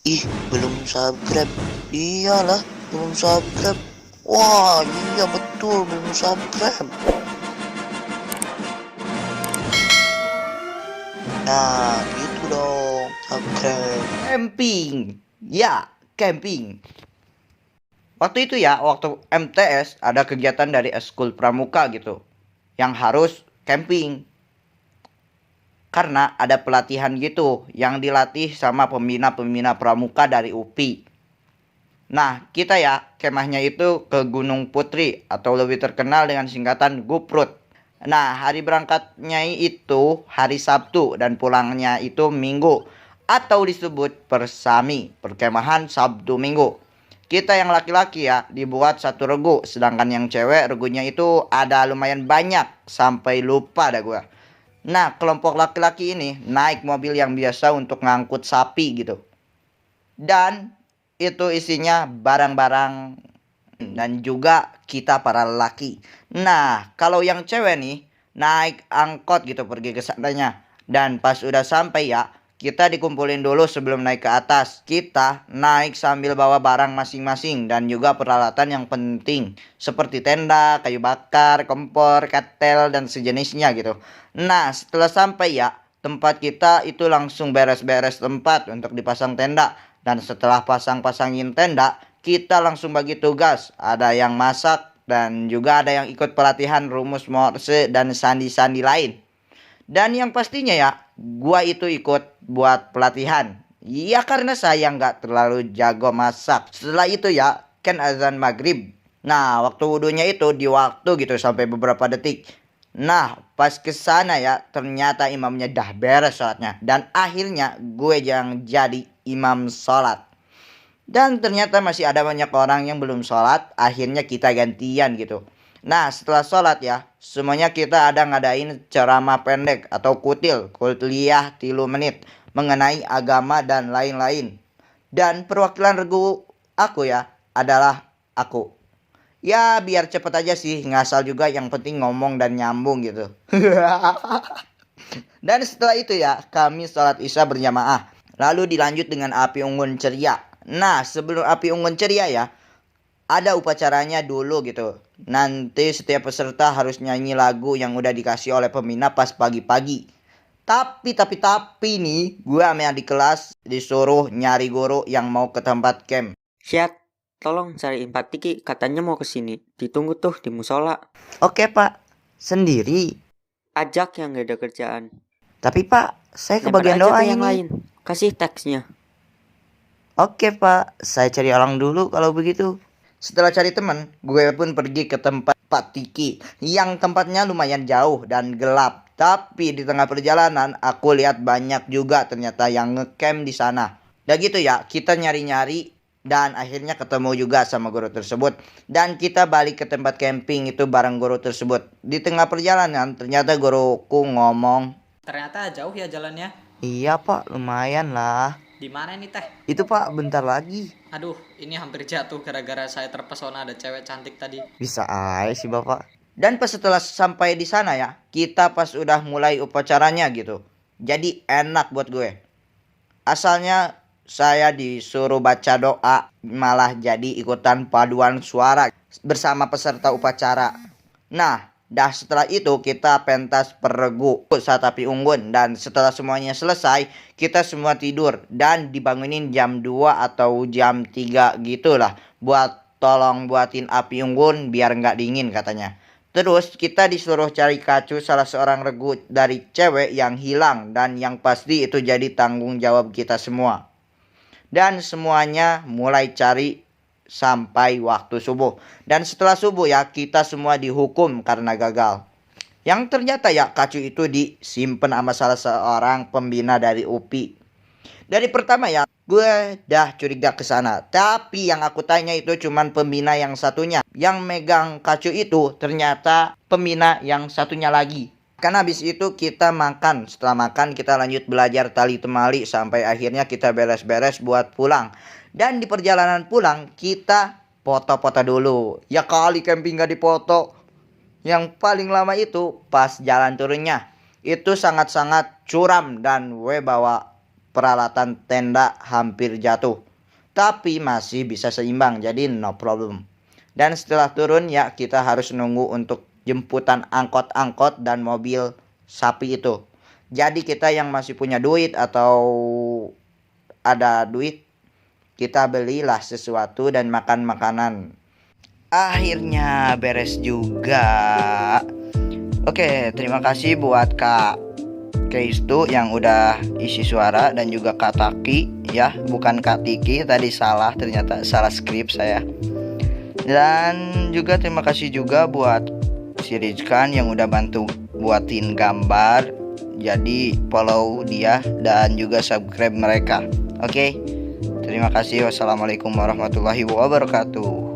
Ih, belum subscribe. Iyalah, belum subscribe. Wah, iya betul, belum subscribe. Nah, gitu dong, subscribe. Camping. Ya, camping. Waktu itu ya, waktu MTS ada kegiatan dari Eskul Pramuka gitu. Yang harus camping. Karena ada pelatihan gitu yang dilatih sama pembina-pembina pramuka dari UPI. Nah, kita ya kemahnya itu ke Gunung Putri atau lebih terkenal dengan singkatan Guprut. Nah, hari berangkatnya itu hari Sabtu dan pulangnya itu Minggu atau disebut persami, perkemahan Sabtu Minggu. Kita yang laki-laki ya dibuat satu regu, sedangkan yang cewek regunya itu ada lumayan banyak sampai lupa dah gue. Nah, kelompok laki-laki ini naik mobil yang biasa untuk ngangkut sapi gitu. Dan itu isinya barang-barang dan juga kita para lelaki. Nah, kalau yang cewek nih naik angkot gitu pergi ke sananya. Dan pas udah sampai ya, kita dikumpulin dulu sebelum naik ke atas. Kita naik sambil bawa barang masing-masing dan juga peralatan yang penting seperti tenda, kayu bakar, kompor, katel dan sejenisnya gitu. Nah, setelah sampai ya, tempat kita itu langsung beres-beres tempat untuk dipasang tenda. Dan setelah pasang-pasangin tenda, kita langsung bagi tugas. Ada yang masak dan juga ada yang ikut pelatihan rumus Morse dan sandi-sandi lain. Dan yang pastinya ya, gua itu ikut buat pelatihan. Ya karena saya nggak terlalu jago masak. Setelah itu ya, kan azan maghrib. Nah, waktu wudhunya itu di waktu gitu sampai beberapa detik. Nah, pas ke sana ya, ternyata imamnya dah beres sholatnya. Dan akhirnya gue yang jadi imam sholat. Dan ternyata masih ada banyak orang yang belum sholat. Akhirnya kita gantian gitu. Nah, setelah sholat ya, semuanya kita ada ngadain ceramah pendek atau kuliah 3 menit mengenai agama dan lain-lain. Dan perwakilan regu aku ya adalah aku. Ya biar cepet aja sih, ngasal juga yang penting ngomong dan nyambung gitu. Dan setelah itu ya, kami sholat isya berjamaah. Lalu dilanjut dengan api unggun ceria. Nah, sebelum api unggun ceria ya, ada upacaranya dulu gitu. Nanti setiap peserta harus nyanyi lagu yang udah dikasih oleh pembina pas pagi-pagi. Tapi nih, gue sama yang di kelas disuruh nyari guru yang mau ke tempat camp. Syat, tolong cariin Pak Tiki, katanya mau kesini. Ditunggu tuh di musola. Oke pak, sendiri. Ajak yang gak ada kerjaan. Tapi pak, saya Lempar kebagian aja doa ke yang ini. lain. Kasih teksnya. Oke pak, saya cari orang dulu kalau begitu. Setelah cari teman, gue pun pergi ke tempat Pak Tiki yang tempatnya lumayan jauh dan gelap. Tapi di tengah perjalanan aku lihat banyak juga ternyata yang ngecamp di sana. Dan gitu ya, kita nyari-nyari dan akhirnya ketemu juga sama guru tersebut. Dan kita balik ke tempat camping itu bareng guru tersebut. Di tengah perjalanan ternyata guruku ngomong, Ternyata jauh ya jalannya. "Iya pak, lumayan lah. Di mana nih teh? Itu pak bentar lagi." Aduh, ini hampir jatuh gara-gara saya terpesona ada cewek cantik tadi. Bisa aja sih bapak. Dan pas setelah sampai di sana ya, kita pas udah mulai upacaranya gitu. Jadi enak buat gue. Asalnya saya disuruh baca doa, malah jadi ikutan paduan suara bersama peserta upacara. Nah, dah setelah itu kita pentas peregu saat api unggun. Dan setelah semuanya selesai, kita semua tidur dan dibangunin jam 2 atau jam 3 gitulah. Buat tolong buatin api unggun biar nggak dingin katanya. Terus kita disuruh cari kacu salah seorang regu dari cewek yang hilang. Dan yang pasti itu jadi tanggung jawab kita semua. Dan semuanya mulai cari sampai waktu subuh. Dan setelah subuh ya kita semua dihukum karena gagal. Yang ternyata ya kacu itu disimpan sama salah seorang pembina dari UPI. Dari pertama ya gue dah curiga ke sana. Tapi yang aku tanya itu cuman pembina yang satunya. Yang megang kacu itu ternyata pembina yang satunya lagi. Kan habis itu kita makan. Setelah makan kita lanjut belajar tali temali sampai akhirnya kita beres-beres buat pulang. Dan di perjalanan pulang kita foto-foto dulu. Ya kali camping gak dipoto. Yang paling lama itu pas jalan turunnya. Itu sangat-sangat curam dan gue bawa peralatan tenda hampir jatuh. Tapi masih bisa seimbang, jadi no problem. Dan setelah turun ya kita harus nunggu untuk jemputan angkot-angkot dan mobil sapi itu. Jadi kita yang masih punya duit atau ada duit, kita belilah sesuatu dan makan makanan. Akhirnya beres juga. Oke, terima kasih buat Kak Keistu yang udah isi suara dan juga Kak Taki ya, bukan Kak Tiki, tadi salah, ternyata salah skrip saya. Dan juga terima kasih juga buat si Rizkan yang udah bantu buatin gambar. Jadi follow dia dan juga subscribe mereka. Oke. Terima kasih. Wassalamualaikum warahmatullahi wabarakatuh.